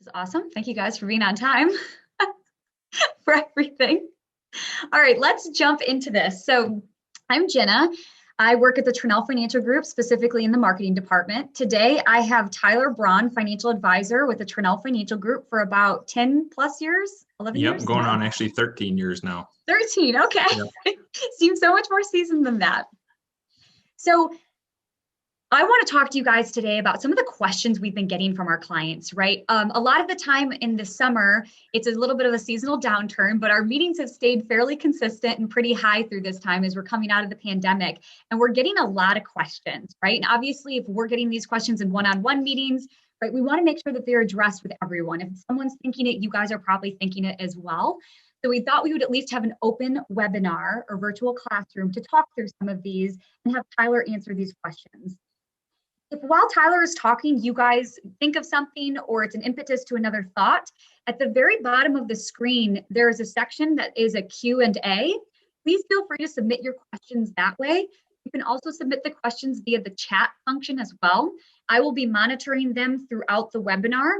Which is awesome. Thank you guys for being on time for everything. All right, let's jump into this. So I'm Jenna. I work at the Tranel Financial Group, specifically in the marketing department. Today, I have Tyler Braun, financial advisor with the Tranel Financial Group for about 10 plus years, 11 Yep, years? going on actually 13 years now. 13, okay. Yep. Seems so much more seasoned than that. So I want to talk to you guys today about some of the questions we've been getting from our clients, right? A lot of the time in the summer, it's a little bit of a seasonal downturn, but our meetings have stayed fairly consistent and pretty high through this time as we're coming out of the pandemic. And we're getting a lot of questions, right? And obviously, if we're getting these questions in one-on-one meetings, right, we want to make sure that they're addressed with everyone. If someone's thinking it, you guys are probably thinking it as well. So we thought we would at least have an open webinar or virtual classroom to talk through some of these and have Tyler answer these questions. If while Tyler is talking, you guys think of something or it's an impetus to another thought, at the very bottom of the screen, there is a section that is a Q&A. Please feel free to submit your questions that way. You can also submit the questions via the chat function as well. I will be monitoring them throughout the webinar.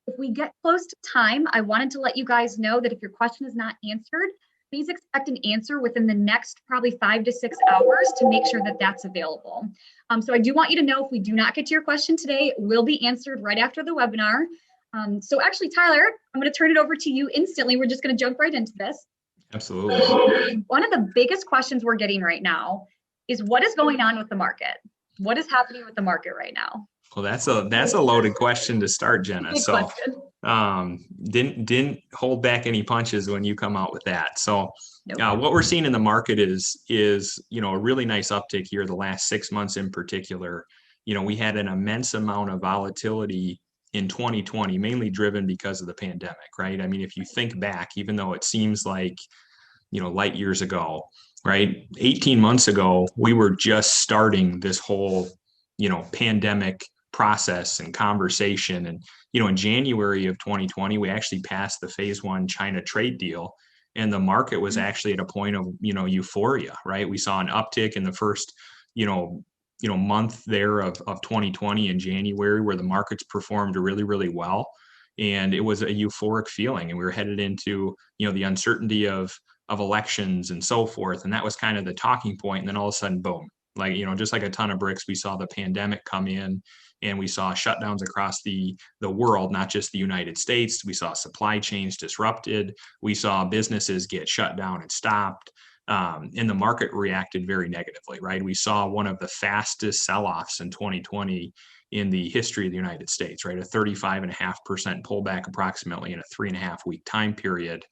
If we get close to time, I wanted to let you guys know that if your question is not answered, please expect an answer within the next probably 5 to 6 hours to make sure that that's available. So I do want you to know if we do not get to your question today, it will be answered right after the webinar. So actually, Tyler, I'm going to turn it over to you instantly. We're just going to jump right into this. Absolutely. One of the biggest questions we're getting right now is what is going on with the market? What is happening with the market right now? Well, that's a loaded question to start, Jenna. Big So question. didn't hold back any punches when you come out with that. So Nope. what we're seeing in the market is a really nice uptick here the last 6 months in particular. We had an immense amount of volatility in 2020, mainly driven because of the pandemic, right? I mean, if you think back, even though it seems like light years ago, right? 18 months ago, we were just starting this whole pandemic process and conversation. And in January of 2020, we actually passed the phase 1 China trade deal, and the market was actually at a point of euphoria, right? We saw an uptick in the first month there of 2020 in January, where the markets performed really, really well, and it was a euphoric feeling, and we were headed into the uncertainty of elections and so forth, and that was kind of the talking point. And then all of a sudden, boom, like just like a ton of bricks, we saw the pandemic come in, and we saw shutdowns across the world, not just the United States. We saw supply chains disrupted. We saw businesses get shut down and stopped. And the market reacted very negatively, right? We saw one of the fastest sell-offs in 2020 in the history of the United States, right? A 35.5% pullback approximately in a 3.5-week time period.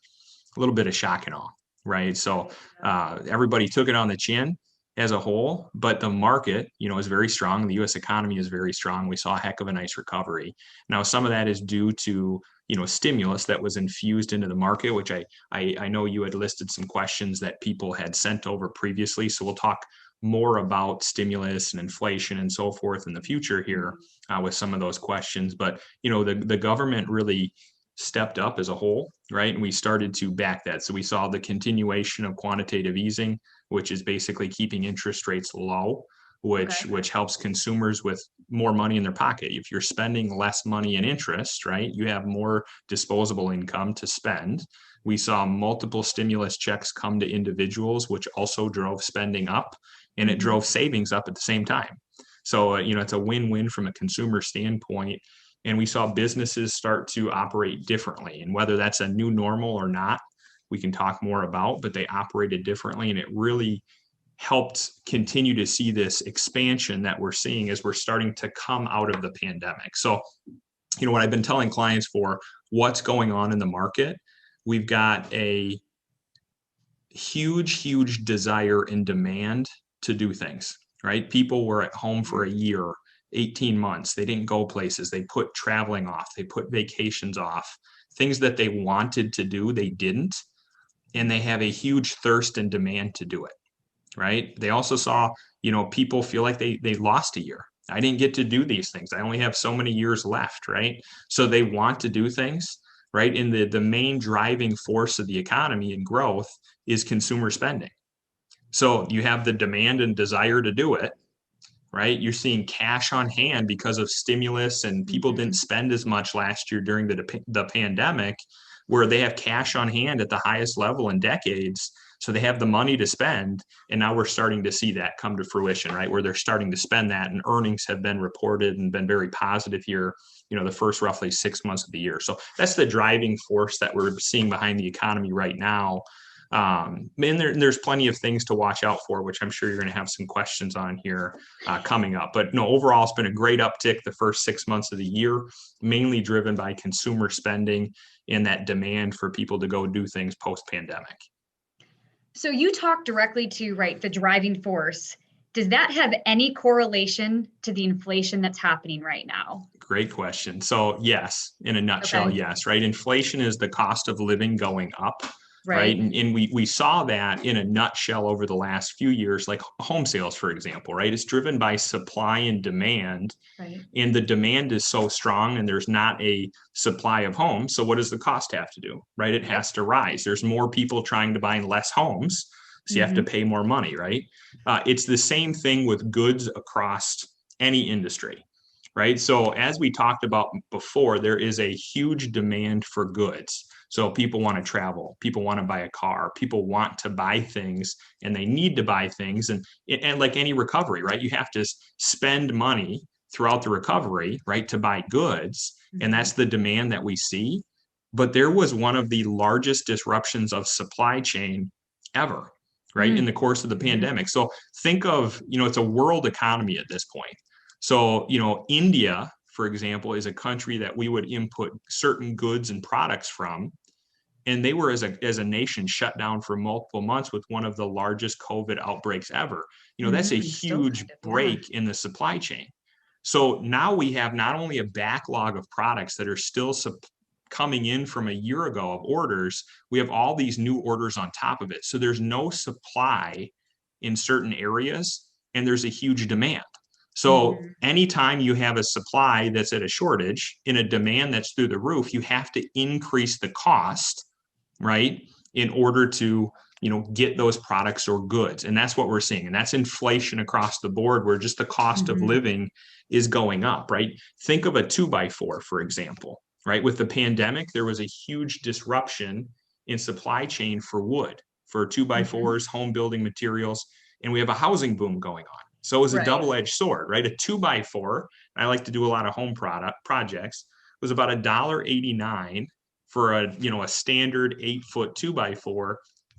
A little bit of shock and awe, right? So everybody took it on the chin as a whole, but the market, is very strong. The U.S. economy is very strong. We saw a heck of a nice recovery. Now, some of that is due to, stimulus that was infused into the market, which I know you had listed some questions that people had sent over previously. So we'll talk more about stimulus and inflation and so forth in the future here with some of those questions. But, the government really stepped up as a whole, right? And we started to back that. So we saw the continuation of quantitative easing, which is basically keeping interest rates low, which helps consumers with more money in their pocket. If you're spending less money in interest, right, you have more disposable income to spend. We saw multiple stimulus checks come to individuals, which also drove spending up, and it drove savings up at the same time. So, it's a win-win from a consumer standpoint. And we saw businesses start to operate differently. And whether that's a new normal or not, we can talk more about, but they operated differently. And it really helped continue to see this expansion that we're seeing as we're starting to come out of the pandemic. So, what I've been telling clients for what's going on in the market, we've got a huge desire and demand to do things, right? People were at home for a year, 18 months. They didn't go places. They put traveling off. They put vacations off. Things that they wanted to do, they didn't. And they have a huge thirst and demand to do it, right? They also saw, people feel like they lost a year. I didn't get to do these things. I only have so many years left, right? So they want to do things, right? And the main driving force of the economy and growth is consumer spending. So you have the demand and desire to do it. right? You're seeing cash on hand because of stimulus, and people didn't spend as much last year during the pandemic, where they have cash on hand at the highest level in decades. So they have the money to spend. And now we're starting to see that come to fruition, right? Where they're starting to spend that, and earnings have been reported and been very positive here, the first roughly 6 months of the year. So that's the driving force that we're seeing behind the economy right now. And there's plenty of things to watch out for, which I'm sure you're going to have some questions on here coming up. But no, overall, it's been a great uptick the first 6 months of the year, mainly driven by consumer spending and that demand for people to go do things post-pandemic. So you talk directly to, right, the driving force. Does that have any correlation to the inflation that's happening right now? Great question. So yes, in a nutshell, yes, right? Inflation is the cost of living going up, right? And we saw that in a nutshell over the last few years, like home sales, for example, right? It's driven by supply and demand. Right. And the demand is so strong and there's not a supply of homes. So what does the cost have to do, right? It has to rise. There's more people trying to buy less homes. So you have to pay more money, right? It's the same thing with goods across any industry, right? So as we talked about before, there is a huge demand for goods. So people want to travel, people want to buy a car, people want to buy things, and they need to buy things. And like any recovery, right? You have to spend money throughout the recovery, right, to buy goods. And that's the demand that we see. But there was one of the largest disruptions of supply chain ever, right, in the course of the pandemic. So think of, it's a world economy at this point. So, India, for example, is a country that we would input certain goods and products from. And they were, as a nation, shut down for multiple months with one of the largest COVID outbreaks ever. That's a huge break in the supply chain. So now we have not only a backlog of products that are still coming in from a year ago of orders, we have all these new orders on top of it. So there's no supply in certain areas, and there's a huge demand. So anytime you have a supply that's at a shortage in a demand that's through the roof, you have to increase the cost, right, in order to, get those products or goods. And that's what we're seeing. And that's inflation across the board, where just the cost of living is going up, right? Think of a 2x4, for example, right? With the pandemic, there was a huge disruption in supply chain for wood, for 2x4s, home building materials, and we have a housing boom going on. So it was a double-edged sword, right? A 2x4, I like to do a lot of home projects, was about $1.89 for a standard 8-foot 2x4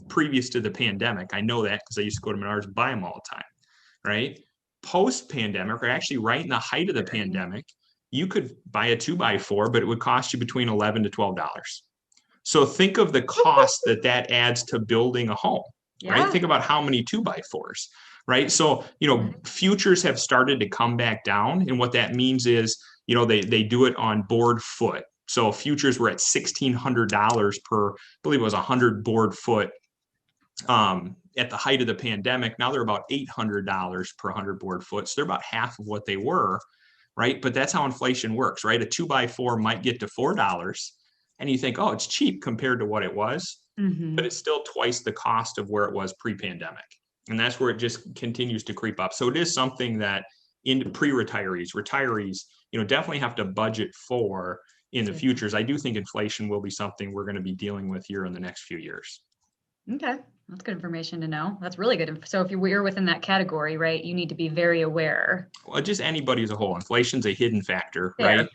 previous to the pandemic. I know that because I used to go to Menards and buy them all the time, right? Post-pandemic, or actually right in the height of the pandemic, you could buy a 2x4, but it would cost you between $11 to $12. So think of the cost that adds to building a home, right? Think about how many 2x4s, right? So, futures have started to come back down. And what that means is, they do it on board foot. So futures were at $1,600 per, I believe it was 100 board foot at the height of the pandemic. Now they're about $800 per 100 board foot. So they're about half of what they were, right? But that's how inflation works, right? A 2x4 might get to $4, and you think, oh, it's cheap compared to what it was, but it's still twice the cost of where it was pre-pandemic. And that's where it just continues to creep up. So it is something that in pre-retirees, retirees, definitely have to budget for in the futures. I do think inflation will be something we're going to be dealing with here in the next few years. Okay. That's good information to know. That's really good. So if you're within that category, right, you need to be very aware. Well, just anybody as a whole. Inflation's a hidden factor, right?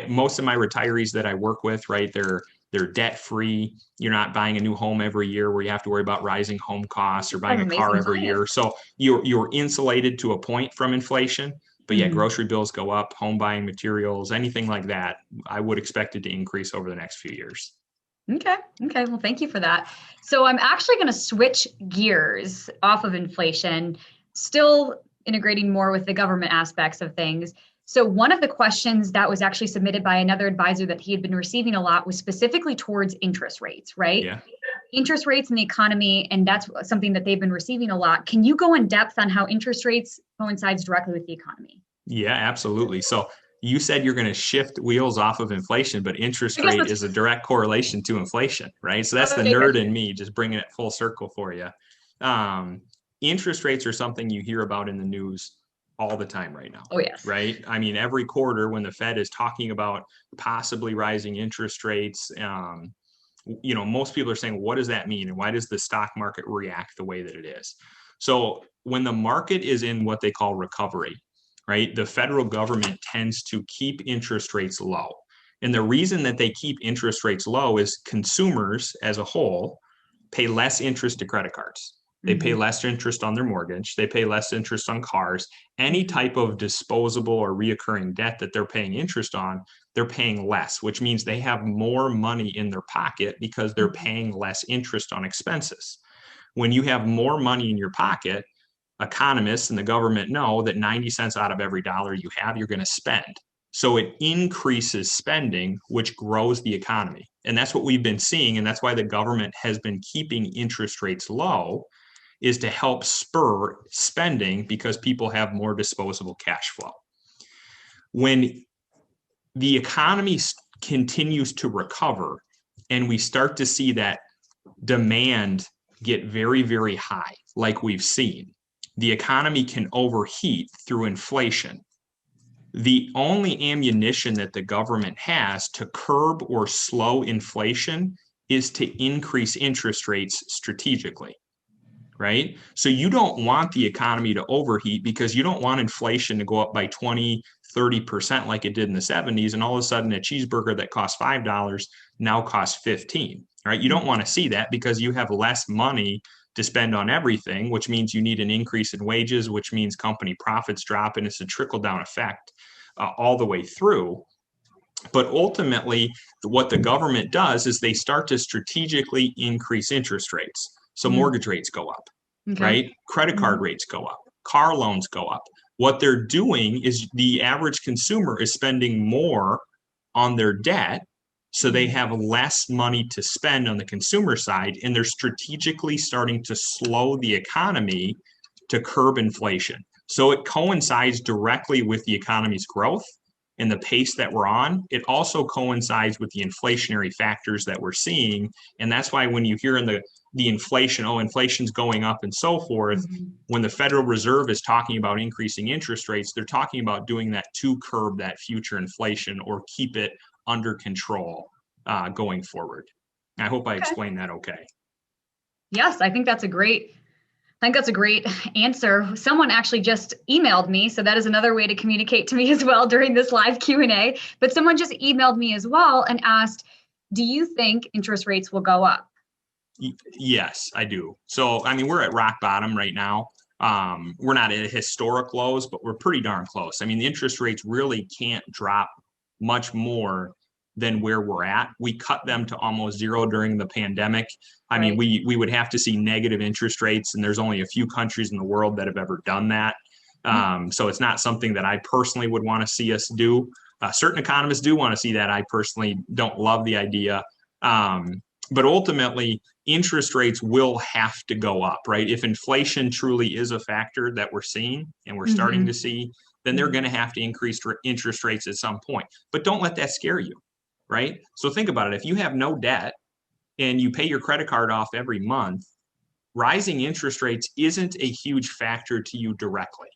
Most of my retirees that I work with, right, they're debt free. You're not buying a new home every year where you have to worry about rising home costs, or buying a car every year. So you're insulated to a point from inflation. But yeah, grocery bills go up, home buying materials, anything like that, I would expect it to increase over the next few years. Okay. Well, thank you for that. So I'm actually going to switch gears off of inflation, still integrating more with the government aspects of things. So one of the questions that was actually submitted by another advisor that he had been receiving a lot was specifically towards interest rates, right? Yeah. Interest rates in the economy, and that's something that they've been receiving a lot. Can you go in depth on how interest rates coincides directly with the economy? Yeah, absolutely. So you said you're going to shift wheels off of inflation, but interest rate is a direct correlation to inflation, right? So that's the nerd in me just bringing it full circle for you. Interest rates are something you hear about in the news all the time right now. Oh, yes. Right. I mean, every quarter when the Fed is talking about possibly rising interest rates, most people are saying, what does that mean? And why does the stock market react the way that it is? So when the market is in what they call recovery, right, the federal government tends to keep interest rates low. And the reason that they keep interest rates low is consumers as a whole pay less interest to credit cards. They pay less interest on their mortgage. They pay less interest on cars. Any type of disposable or reoccurring debt that they're paying interest on, they're paying less, which means they have more money in their pocket because they're paying less interest on expenses. When you have more money in your pocket, economists and the government know that 90 cents out of every dollar you have, you're going to spend. So it increases spending, which grows the economy. And that's what we've been seeing. And that's why the government has been keeping interest rates low, is to help spur spending because people have more disposable cash flow. When the economy continues to recover and we start to see that demand get very, very high, like we've seen, the economy can overheat through inflation. The only ammunition that the government has to curb or slow inflation is to increase interest rates strategically. Right? So you don't want the economy to overheat because you don't want inflation to go up by 20, 30% like it did in the 70s. And all of a sudden a cheeseburger that costs $5 now costs 15, right? You don't want to see that because you have less money to spend on everything, which means you need an increase in wages, which means company profits drop, and it's a trickle down effect all the way through. But ultimately, what the government does is they start to strategically increase interest rates. So mortgage rates go up, right? Credit card rates go up, car loans go up. What they're doing is the average consumer is spending more on their debt, so they have less money to spend on the consumer side, and they're strategically starting to slow the economy to curb inflation. So it coincides directly with the economy's growth and the pace that we're on. It also coincides with the inflationary factors that we're seeing. And that's why when you hear in the inflation, inflation's going up and so forth, when the Federal Reserve is talking about increasing interest rates, they're talking about doing that to curb that future inflation or keep it under control going forward. I hope I explained that okay. Yes, I think that's a great answer. Someone actually just emailed me, so that is another way to communicate to me as well during this live Q&A. But someone just emailed me as well and asked, do you think interest rates will go up? Yes, I do. So, I mean, we're at rock bottom right now. We're not at historic lows, but we're pretty darn close. I mean, the interest rates really can't drop much more than where we're at. We cut them to almost zero during the pandemic. I mean, we would have to see negative interest rates, and there's only a few countries in the world that have ever done that. So it's not something that I personally would want to see us do. Certain economists do want to see that. I personally don't love the idea. But ultimately, interest rates will have to go up, right? If inflation truly is a factor that we're seeing and we're starting to see, then they're going to have to increase interest rates at some point. But don't let that scare you, right? So think about it. If you have no debt and you pay your credit card off every month, rising interest rates isn't a huge factor to you directly.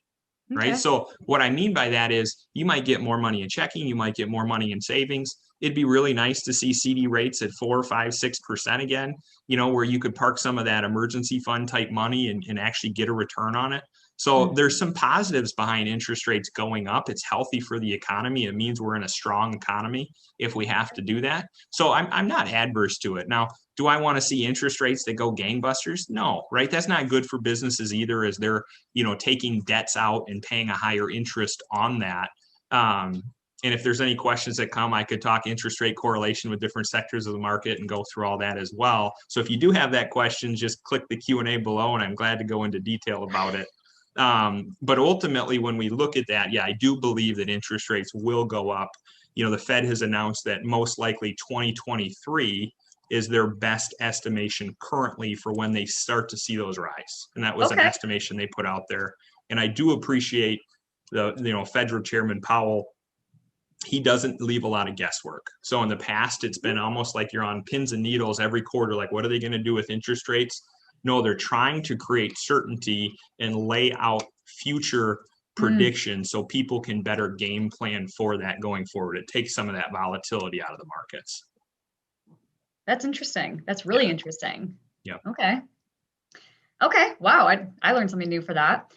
Right. So what I mean by that is you might get more money in checking, you might get more money in savings. It'd be really nice to see CD rates at 4, 5, 6% again, where you could park some of that emergency fund type money and actually get a return on it. So there's some positives behind interest rates going up. It's healthy for the economy. It means we're in a strong economy if we have to do that. So I'm not adverse to it. Now, do I want to see interest rates that go gangbusters? No, right? That's not good for businesses either, as they're, taking debts out and paying a higher interest on that. And if there's any questions that come, I could talk interest rate correlation with different sectors of the market and go through all that as well. So if you do have that question, just click the Q&A below, and I'm glad to go into detail about it. But ultimately, when we look at that, I do believe that interest rates will go up. The Fed has announced that most likely 2023 is their best estimation currently for when they start to see those rise. And that was an estimation they put out there. And I do appreciate the Federal Chairman Powell. He doesn't leave a lot of guesswork. So in the past, it's been almost like you're on pins and needles every quarter. Like, what are they going to do with interest rates? No, they're trying to create certainty and lay out future prediction so people can better game plan for that going forward. It takes some of that volatility out of the markets. That's interesting. That's really interesting. Yeah. Okay. Okay. Wow. I learned something new for that.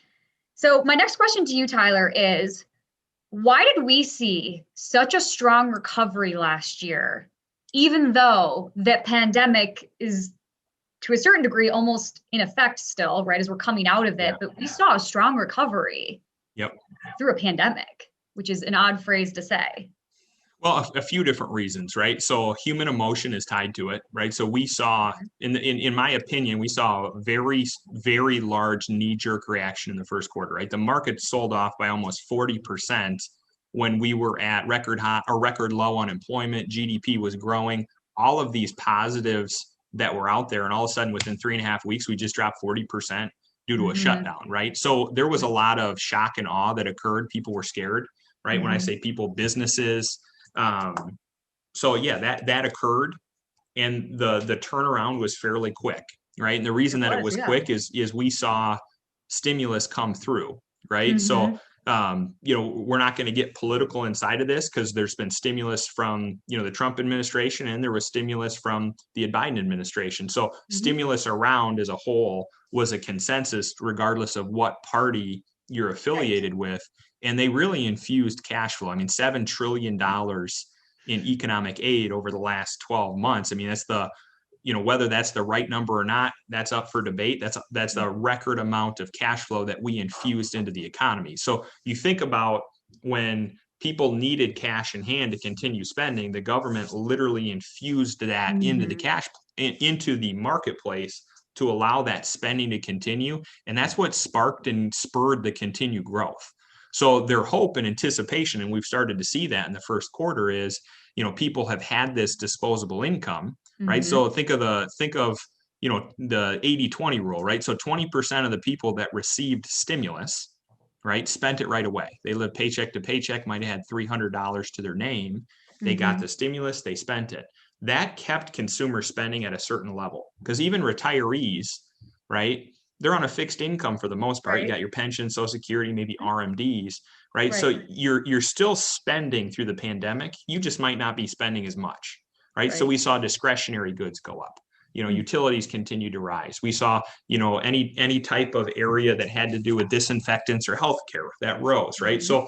So my next question to you, Tyler, is why did we see such a strong recovery last year, even though that pandemic is to a certain degree almost in effect still, right, as we're coming out of it, but we saw a strong recovery through a pandemic, which is an odd phrase to say. Well, a few different reasons, right? So human emotion is tied to it, right? So we saw, in my opinion, we saw a very, very large knee-jerk reaction in the first quarter, right? The market sold off by almost 40% when we were at record high or record low unemployment. GDP was growing. All of these positives that were out there, and all of a sudden, within 3.5 weeks, we just dropped 40% due to a shutdown, right? So there was a lot of shock and awe that occurred. People were scared, right? When I say people, businesses. So yeah, that occurred, and the turnaround was fairly quick, right? And the reason that it was quick is we saw stimulus come through, right? So we're not going to get political inside of this because there's been stimulus from the Trump administration, and there was stimulus from the Biden administration. So stimulus around as a whole was a consensus, regardless of what party you're affiliated with, and they really infused cash flow. I mean, $7 trillion in economic aid over the last 12 months. I mean, that's whether that's the right number or not, that's up for debate. That's a record amount of cash flow that we infused into the economy. So you think about when people needed cash in hand to continue spending, the government literally infused that into the marketplace to allow that spending to continue. And that's what sparked and spurred the continued growth. So their hope and anticipation, and we've started to see that in the first quarter, is people have had this disposable income, right? So think of the 80-20 rule, right? So 20% of the people that received stimulus, right, spent it right away. They lived paycheck to paycheck, might have had $300 to their name. They got the stimulus, they spent it. That kept consumer spending at a certain level, because even retirees, right, they're on a fixed income for the most part. You got your pension, Social Security, maybe RMDs, right? So you're still spending through the pandemic. You just might not be spending as much, right? So we saw discretionary goods go up. Utilities continue to rise. We saw, any type of area that had to do with disinfectants or healthcare that rose, right? So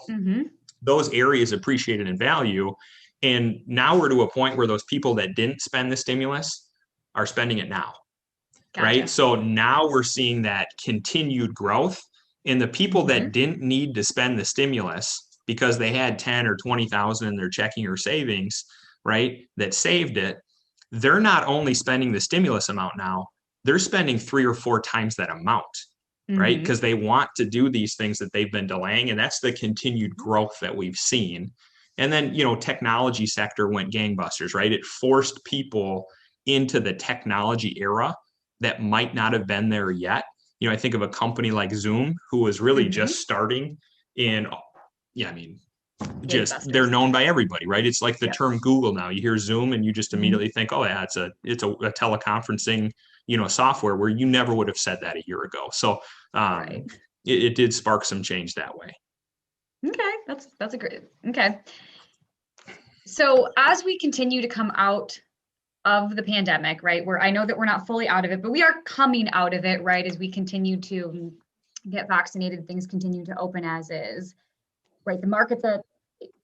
those areas appreciated in value. And now we're to a point where those people that didn't spend the stimulus are spending it now. Gotcha. Right. So now we're seeing that continued growth, and the people that didn't need to spend the stimulus because they had 10 or 20,000 in their checking or savings, right, that saved it, they're not only spending the stimulus amount now, they're spending 3 or 4 times that amount, right? Because they want to do these things that they've been delaying, and that's the continued growth that we've seen. And then, technology sector went gangbusters, right? It forced people into the technology era that might not have been there yet. I think of a company like Zoom, who was really just starting in, they're known by everybody, right? It's like the term Google now. You hear Zoom and you just immediately think, oh yeah, it's a teleconferencing, software, where you never would have said that a year ago. So it did spark some change that way. Okay, that's a great, okay. So as we continue to come out of the pandemic, right, where I know that we're not fully out of it, but we are coming out of it, right, as we continue to get vaccinated, things continue to open as is, right? The market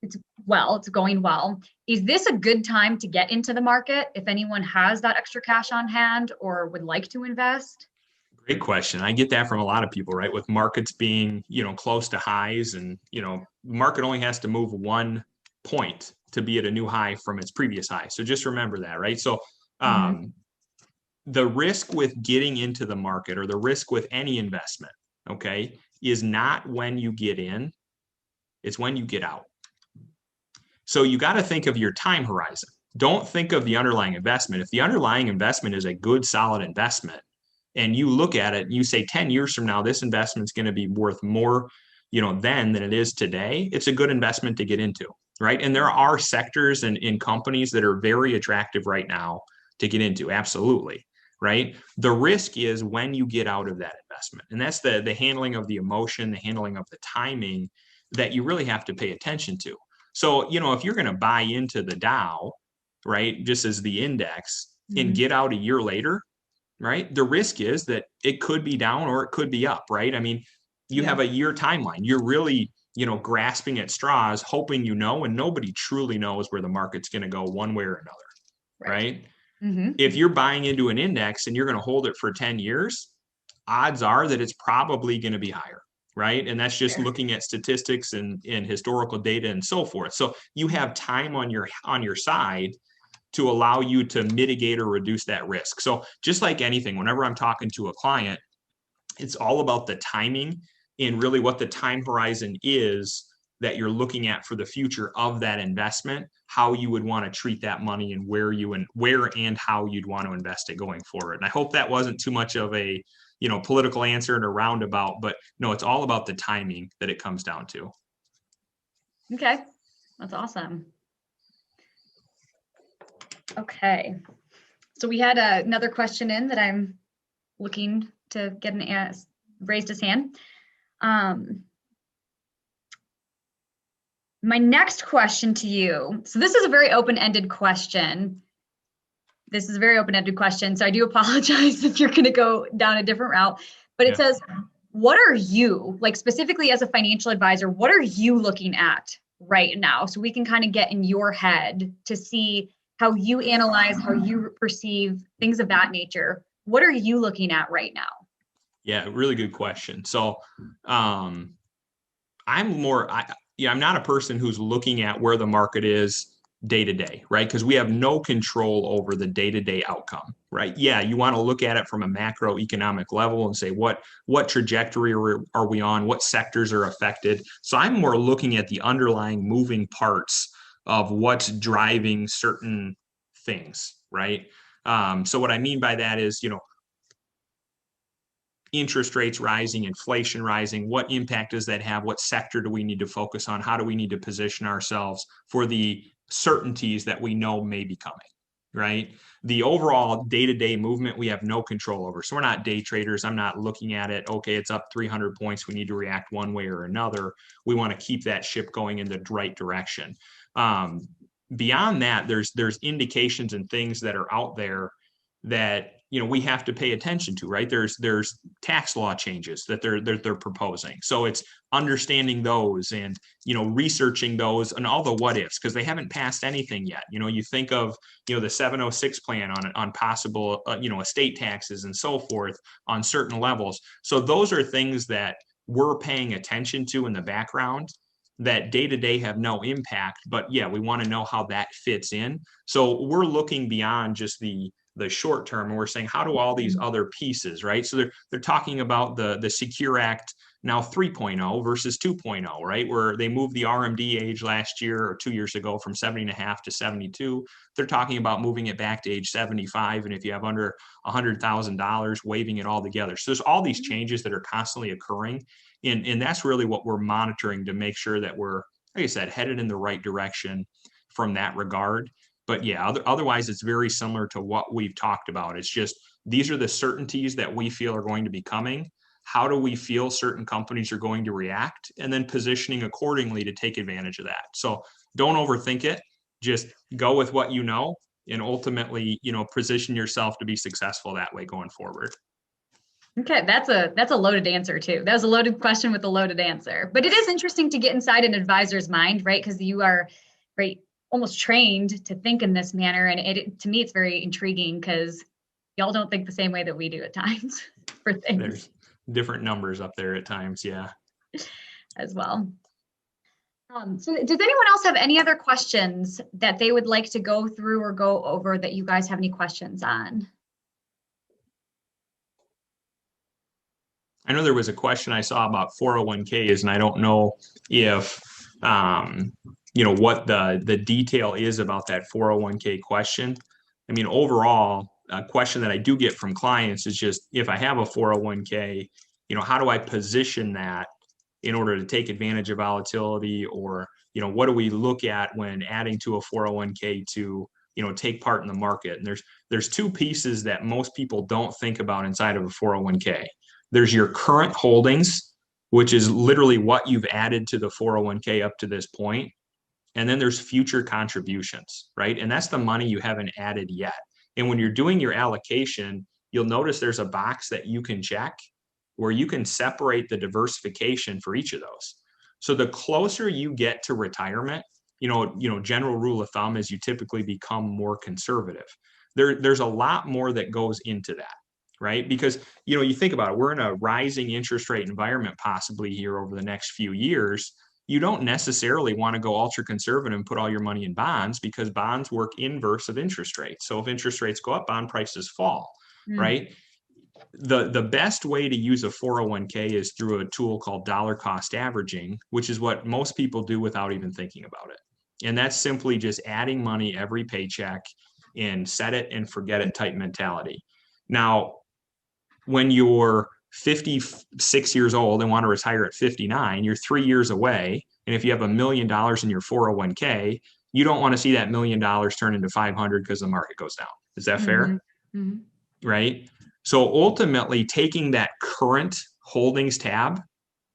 it's going well. Is this a good time to get into the market if anyone has that extra cash on hand or would like to invest? Great question. I get that from a lot of people, right? With markets being, close to highs, and, market only has to move 1 point to be at a new high from its previous high. So just remember that, right? So the risk with getting into the market, or the risk with any investment, okay, is not when you get in, it's when you get out. So you got to think of your time horizon. Don't think of the underlying investment. If the underlying investment is a good, solid investment, and you look at it and you say 10 years from now, this investment's going to be worth more, then than it is today, it's a good investment to get into, right? And there are sectors and in companies that are very attractive right now to get into. Absolutely. right? The risk is when you get out of that investment. And that's the handling of the emotion, the handling of the timing that you really have to pay attention to. So, if you're going to buy into the Dow, right, just as the index and get out a year later, right, the risk is that it could be down or it could be up, right? I mean, you have a year timeline. You're really, grasping at straws, hoping and nobody truly knows where the market's going to go one way or another, right? If you're buying into an index and you're going to hold it for 10 years, odds are that it's probably going to be higher, right? And that's just looking at statistics and historical data and so forth. So you have time on your side to allow you to mitigate or reduce that risk. So just like anything, whenever I'm talking to a client, it's all about the timing and really what the time horizon is that you're looking at for the future of that investment, how you would want to treat that money and where and how you'd want to invest it going forward. And I hope that wasn't too much of a, political answer and a roundabout, but no, it's all about the timing that it comes down to. Okay. That's awesome. Okay. So we had another question in that I'm looking to get raised his hand. My next question to you. So this is a very open-ended question. So I do apologize if you're going to go down a different route, but it says, what are you, like specifically as a financial advisor, what are you looking at right now? So we can kind of get in your head to see how you analyze, how you perceive things of that nature. What are you looking at right now? Yeah, really good question. So I'm not a person who's looking at where the market is day to day, right? Because we have no control over the day-to-day outcome, right? Yeah, you want to look at it from a macroeconomic level and say what trajectory are we on, what sectors are affected. So I'm more looking at the underlying moving parts of what's driving certain things, right? So what I mean by that is, interest rates rising, inflation rising, what impact does that have? What sector do we need to focus on? How do we need to position ourselves for the certainties that we know may be coming, right? The overall day-to-day movement, we have no control over. So we're not day traders. I'm not looking at it, okay, it's up 300 points. We need to react one way or another. We want to keep that ship going in the right direction. Beyond that, there's indications and things that are out there that we have to pay attention to, right? There's tax law changes that they're proposing. So it's understanding those and researching those and all the what ifs, because they haven't passed anything yet. You think of the 706 plan on possible estate taxes and so forth on certain levels. So those are things that we're paying attention to in the background that day to day have no impact, but yeah, we want to know how that fits in. So we're looking beyond just the short term, and we're saying, how do all these other pieces, right? So they're talking about the Secure Act now 3.0 versus 2.0, right? Where they moved the RMD age last year or 2 years ago from 70.5 to 72. They're talking about moving it back to age 75. And if you have under $100,000, waiving it all together. So there's all these changes that are constantly occurring. And that's really what we're monitoring to make sure that we're, like I said, headed in the right direction from that regard. But yeah, otherwise, it's very similar to what we've talked about. It's just these are the certainties that we feel are going to be coming. How do we feel certain companies are going to react? And then positioning accordingly to take advantage of that. So don't overthink it. Just go with what you know and ultimately, position yourself to be successful that way going forward. Okay, that's a loaded answer too. That was a loaded question with a loaded answer. But it is interesting to get inside an advisor's mind, right? Because you are almost trained to think in this manner. And to me, it's very intriguing because y'all don't think the same way that we do at times for things. There's different numbers up there at times, yeah. As well. So does anyone else have any other questions that they would like to go through or go over that you guys have any questions on? I know there was a question I saw about 401ks, and I don't know if, what the detail is about that 401k question. I mean, overall, a question that I do get from clients is just, if I have a 401k, how do I position that in order to take advantage of volatility? Or, what do we look at when adding to a 401k to take part in the market. And there's two pieces that most people don't think about inside of a 401k. There's your current holdings, which is literally what you've added to the 401k up to this point. And then there's future contributions, right? And that's the money you haven't added yet. And when you're doing your allocation, you'll notice there's a box that you can check where you can separate the diversification for each of those. So the closer you get to retirement, general rule of thumb is you typically become more conservative. There's a lot more that goes into that, right? Because, you think about it, we're in a rising interest rate environment possibly here over the next few years. You don't necessarily want to go ultra conservative and put all your money in bonds, because bonds work inverse of interest rates. So if interest rates go up, bond prices fall, right? The best way to use a 401k is through a tool called dollar cost averaging, which is what most people do without even thinking about it. And that's simply just adding money every paycheck and set it and forget it type mentality. Now, when you're 56 years old and want to retire at 59, you're 3 years away. And if you have $1 million in your 401k, you don't want to see that $1 million turn into 500 because the market goes down. Is that fair? Right? So ultimately, taking that current holdings tab,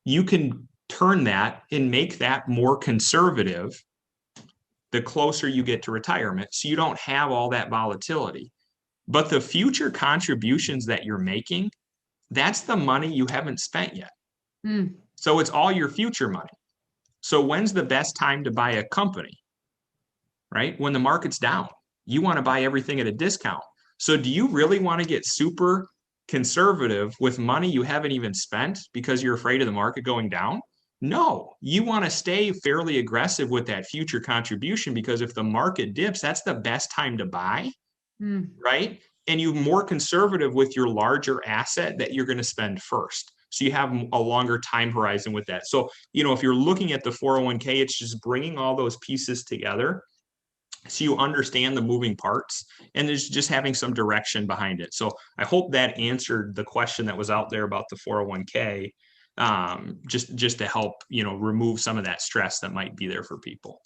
you can turn that and make that more conservative the closer you get to retirement, so you don't have all that volatility. But the future contributions that you're making, that's the money you haven't spent yet. So it's all your future money. So when's the best time to buy a company, right? When the market's down. You want to buy everything at a discount. So do you really want to get super conservative with money you haven't even spent because you're afraid of the market going down? No, you want to stay fairly aggressive with that future contribution, because if the market dips, that's the best time to buy, right? And you're more conservative with your larger asset that you're going to spend first. So you have a longer time horizon with that. So, if you're looking at the 401k, it's just bringing all those pieces together so you understand the moving parts, and there's just having some direction behind it. So I hope that answered the question that was out there about the 401k, just to help, remove some of that stress that might be there for people.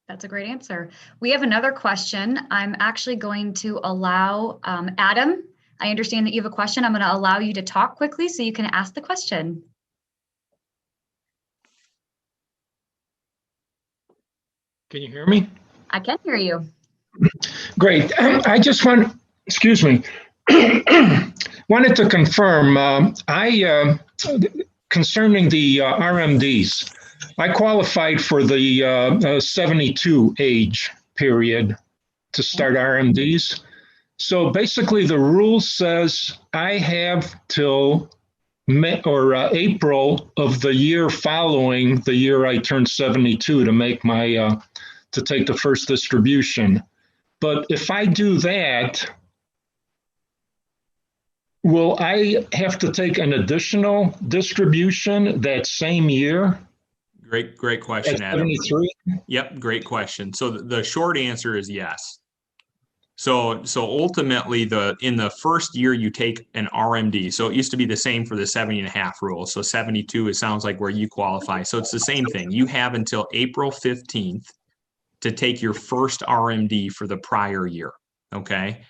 That's a great answer. We have another question. I'm actually going to allow Adam. I understand that you have a question. I'm going to allow you to talk quickly so you can ask the question. Can you hear me? I can hear you. Great. I just wanted to confirm, concerning the RMDs, I qualified for the 72 age period to start RMDs. So basically the rule says I have till April of the year following the year I turned 72 to make to take the first distribution. But if I do that, will I have to take an additional distribution that same year? Great question, Adam. 73? Yep, great question. So the short answer is yes. So ultimately, in the first year you take an RMD. So it used to be the same for the 70.5 rule. So 72, it sounds like where you qualify. So it's the same thing. You have until April 15th to take your first RMD for the prior year. Okay.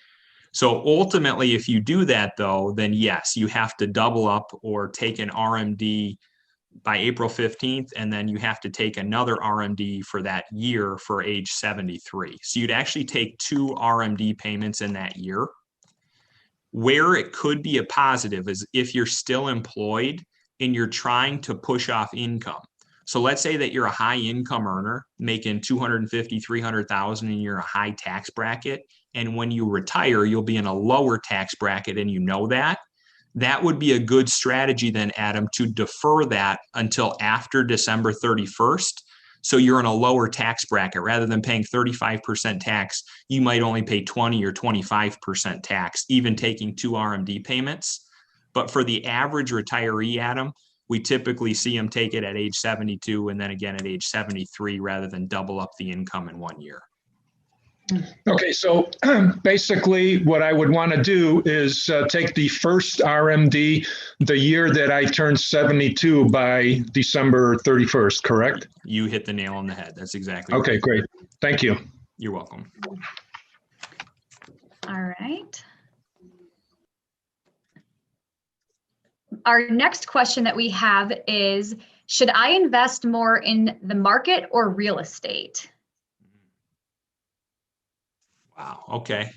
So ultimately, if you do that though, then yes, you have to double up or take an RMD by April 15th, and then you have to take another RMD for that year for age 73. So you'd actually take 2 RMD payments in that year. Where it could be a positive is if you're still employed and you're trying to push off income. So let's say that you're a high income earner making 250, 300,000 and you're a high tax bracket. And when you retire, you'll be in a lower tax bracket and you know that. That would be a good strategy then, Adam, to defer that until after December 31st. So you're in a lower tax bracket. Rather than paying 35% tax, you might only pay 20 or 25% tax, even taking 2 RMD payments. But for the average retiree, Adam, we typically see them take it at age 72 and then again at age 73 rather than double up the income in 1 year. Okay, so basically what I would want to do is take the first RMD the year that I turned 72 by December 31st, correct? You hit the nail on the head. That's exactly okay, right. Great. Thank you. You're welcome. right. Our next question that we have is, should I invest more in the market or real estate? Wow. Okay.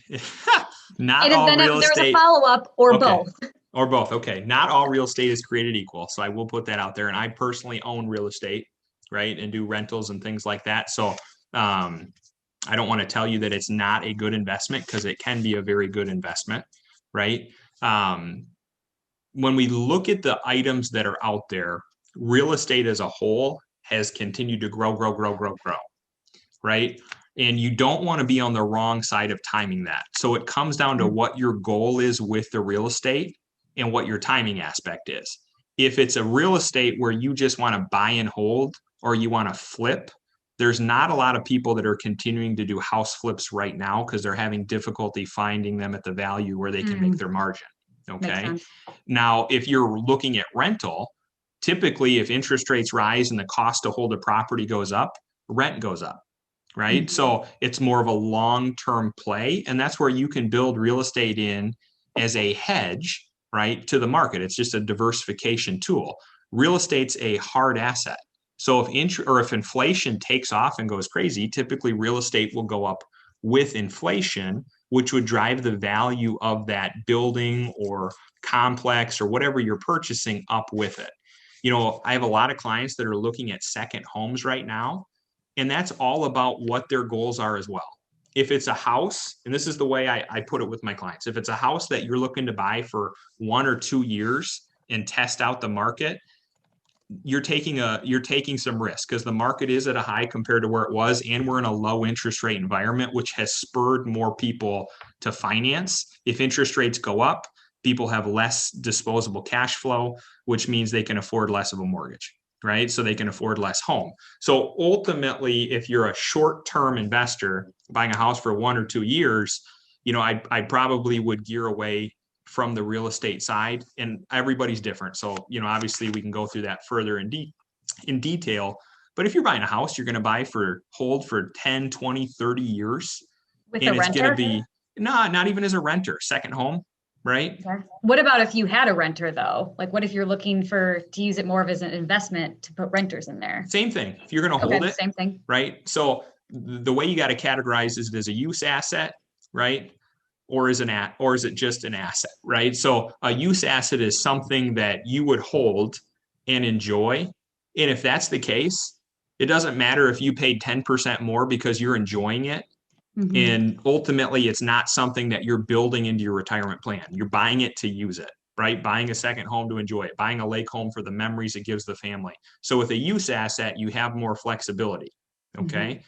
Not And all then real there's a estate. follow-up, or Okay. both. Or both. Okay. Not all real estate is created equal. So I will put that out there. And I personally own real estate, right? And do rentals and things like that. So I don't want to tell you that it's not a good investment, because it can be a very good investment, right? When we look at the items that are out there, real estate as a whole has continued to grow, right? And you don't want to be on the wrong side of timing that. So it comes down to what your goal is with the real estate and what your timing aspect is. If it's a real estate where you just want to buy and hold, or you want to flip, there's not a lot of people that are continuing to do house flips right now, because they're having difficulty finding them at the value where they can make their margin. Okay. Now, if you're looking at rental, typically if interest rates rise and the cost to hold a property goes up, rent goes up. Right. So it's more of a long-term play. And that's where you can build real estate in as a hedge, right, to the market. It's just a diversification tool. Real estate's a hard asset. So if inflation takes off and goes crazy, typically real estate will go up with inflation, which would drive the value of that building or complex or whatever you're purchasing up with it. You know, I have a lot of clients that are looking at second homes right now. And that's all about what their goals are as well. If it's a house, and this is the way I put it with my clients, if it's a house that you're looking to buy for 1 or 2 years and test out the market, you're taking some risk, because the market is at a high compared to where it was, and we're in a low interest rate environment, which has spurred more people to finance. If interest rates go up, people have less disposable cash flow, which means they can afford less of a mortgage. Right? So they can afford less home. So ultimately, if you're a short-term investor buying a house for 1 or 2 years, you know, I probably would gear away from the real estate side, and everybody's different. So, you know, obviously we can go through that further in detail, but if you're buying a house, you're going to hold for 10, 20, 30 years. With and a it's renter? going to be, not even as a renter, second home. Right. What about if you had a renter though? Like, what if you're looking to use it more of as an investment to put renters in there? Same thing. If you're going to hold it, same thing. Right. So the way you got to categorize is it as a use asset, right? Or is it just an asset, right? So a use asset is something that you would hold and enjoy. And if that's the case, it doesn't matter if you paid 10% more because you're enjoying it. And ultimately, it's not something that you're building into your retirement plan. You're buying it to use it, right? Buying a second home to enjoy it, buying a lake home for the memories it gives the family. So with a use asset, you have more flexibility, okay?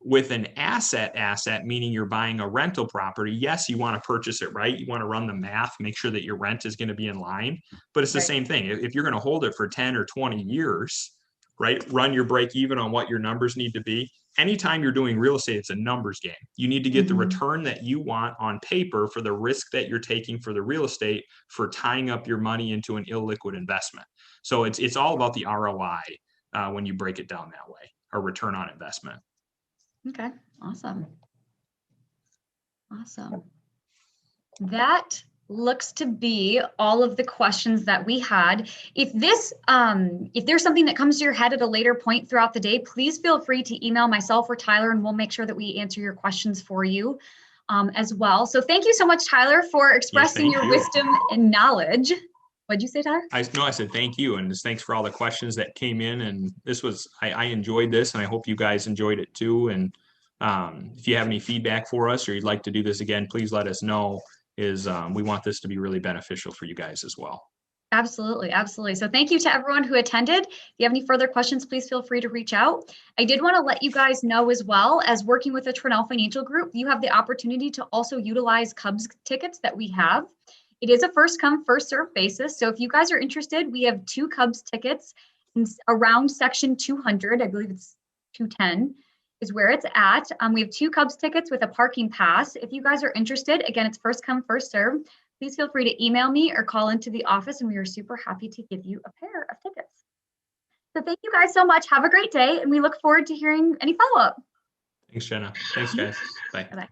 With an asset, meaning you're buying a rental property, yes, you want to purchase it right. You want to run the math, make sure that your rent is going to be in line. But it's the same thing. If you're going to hold it for 10 or 20 years, right, run your break even on what your numbers need to be. Anytime you're doing real estate, it's a numbers game. You need to get the return that you want on paper for the risk that you're taking for the real estate, for tying up your money into an illiquid investment. So it's all about the ROI when you break it down that way, or return on investment. Okay, awesome. Awesome. That looks to be all of the questions that we had. If there's something that comes to your head at a later point throughout the day, please feel free to email myself or Tyler, and we'll make sure that we answer your questions for you as well. So thank you so much, Tyler, for expressing your wisdom and knowledge. What'd you say, Tyler? I said thank you, and just thanks for all the questions that came in. And I enjoyed this, and I hope you guys enjoyed it too. And if you have any feedback for us, or you'd like to do this again, please let us know. We want this to be really beneficial for you guys as well. Absolutely. Absolutely. So thank you to everyone who attended. If you have any further questions, please feel free to reach out. I did want to let you guys know, as well as working with the Tranel Financial Group, you have the opportunity to also utilize Cubs tickets that we have. It is a first come, first serve basis. So if you guys are interested, we have 2 Cubs tickets around section 200. I believe it's 210 is where it's at. We have 2 Cubs tickets with a parking pass. If you guys are interested, again, it's first come, first serve. Please feel free to email me or call into the office, and we are super happy to give you a pair of tickets. So thank you guys so much. Have a great day, and we look forward to hearing any follow-up. Thanks, Jenna. Thanks, guys. Bye. Bye-bye.